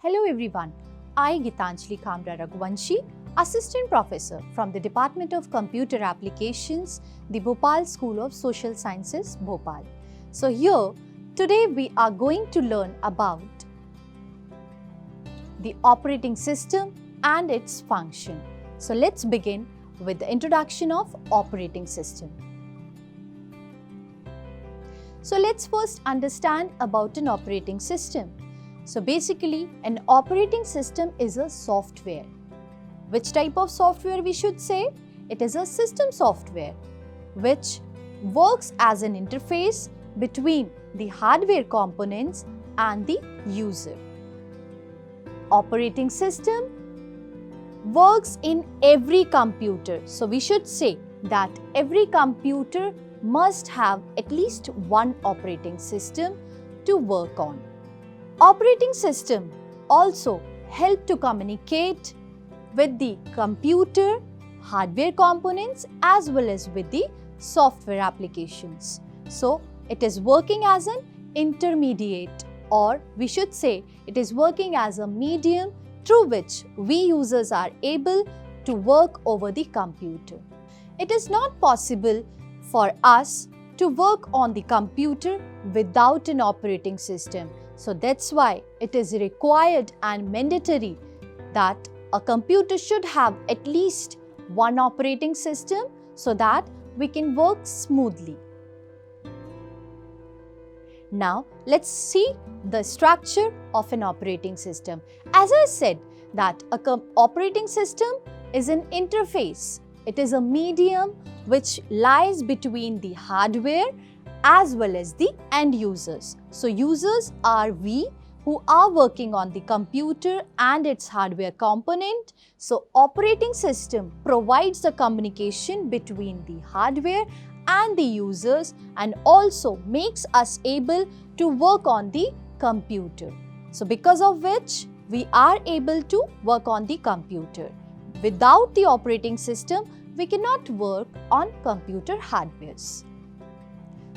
Hello everyone, I Gitanjali Kamra Raghuvanshi, Assistant Professor from the Department of Computer Applications, the Bhopal School of Social Sciences, Bhopal. So here, today we are going to learn about the operating system and its function. So let's begin with the introduction of operating system. So let's first understand about an operating system. So basically, an operating system is a software. Which type of software we should say? It is a system software which works as an interface between the hardware components and the user. Operating system works in every computer. So we should say that every computer must have at least one operating system to work on. Operating system also help to communicate with the computer, hardware components as well as with the software applications. So it is working as an intermediate, or we should say it is working as a medium through which we users are able to work over the computer. It is not possible for us to work on the computer without an operating system. So that's why it is required and mandatory that a computer should have at least one operating system so that we can work smoothly. Now let's see the structure of an operating system. As I said that an operating system is an interface. It is a medium which lies between the hardware as well as the end users. So users are we who are working on the computer and its hardware component. So operating system provides the communication between the hardware and the users and also makes us able to work on the computer. So because of which we are able to work on the computer. Without the operating system, we cannot work on computer hardwares.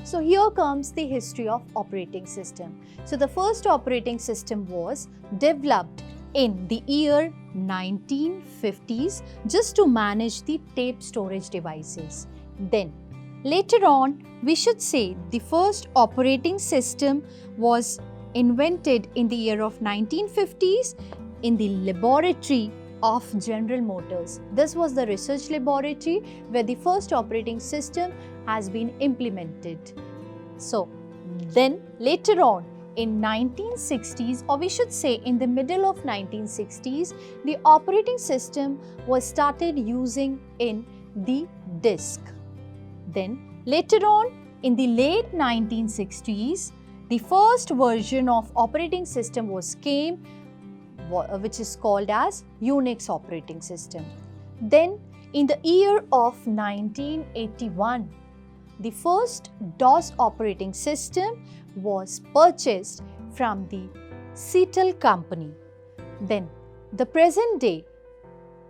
So here comes the history of operating system. So the first operating system was developed in the year 1950s just to manage the tape storage devices. Then later on, we should say the first operating system was invented in the year of 1950s in the laboratory of General Motors. This was the research laboratory where the first operating system has been implemented. So then later on in 1960s, or we should say in the middle of 1960s, the operating system was started using in the disk. Then later on in the late 1960s, the first version of operating system came which is called as Unix operating system. Then in the year of 1981, the first DOS operating system was purchased from the Cetel company. Then the present day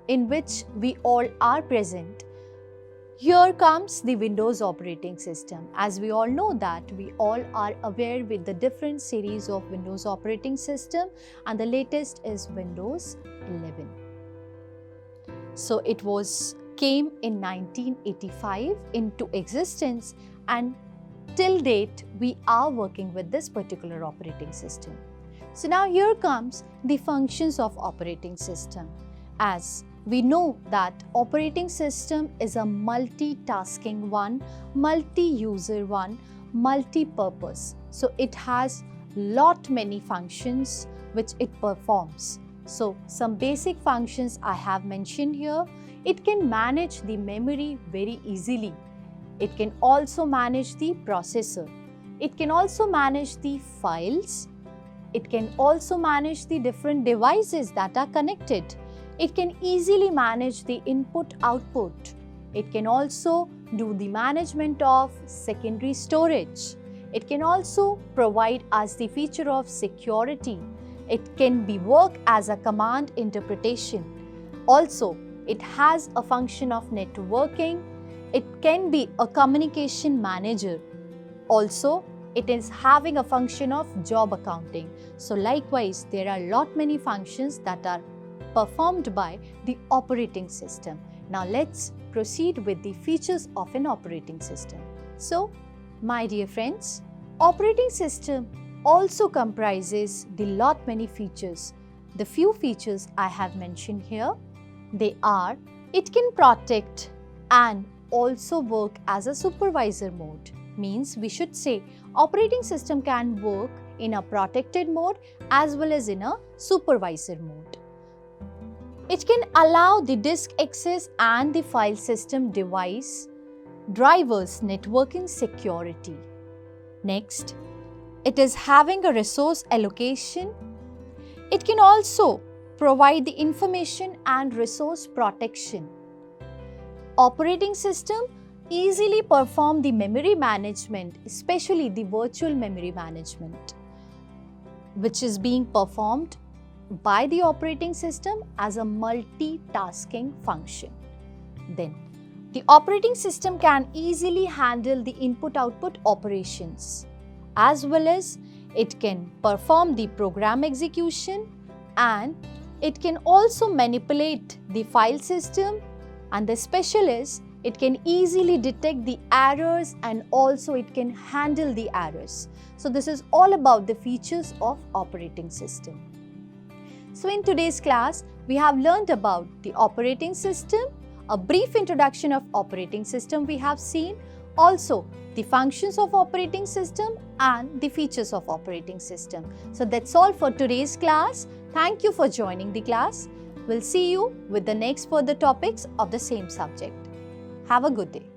in which we all are present, here comes the Windows operating system. As we all know that we all are aware with the different series of Windows operating system, and the latest is Windows 11. So it came in 1985 into existence, and till date we are working with this particular operating system. So now here comes the functions of operating system. As we know that operating system is a multitasking one, multi-user one, multi-purpose. So it has many functions which it performs. So some basic functions I have mentioned here. It can manage the memory very easily. It can also manage the processor. It can also manage the files. It can also manage the different devices that are connected. It can easily manage the input-output. It can also do the management of secondary storage. It can also provide us the feature of security. It can be work as a command interpretation. Also, it has a function of networking. It can be a communication manager. Also, it is having a function of job accounting. So likewise, there are many functions that are performed by the operating system. Now let's proceed with the features of an operating system. So, my dear friends, operating system also comprises the many features. The few features I have mentioned here, they are, it can protect and also work as a supervisor mode. Means we should say operating system can work in a protected mode as well as in a supervisor mode. It can allow the disk access and the file system device drivers networking security. Next, it is having a resource allocation. It can also provide the information and resource protection. Operating system easily perform the memory management, especially the virtual memory management, which is being performed by the operating system as a multitasking function. Then, the operating system can easily handle the input-output operations, as well as it can perform the program execution, and it can also manipulate the file system, and the special is it can easily detect the errors and also it can handle the errors. So this is all about the features of operating system. So in today's class, we have learned about the operating system, a brief introduction of operating system we have seen, also the functions of operating system and the features of operating system. So that's all for today's class. Thank you for joining the class. We'll see you with the next further topics of the same subject. Have a good day.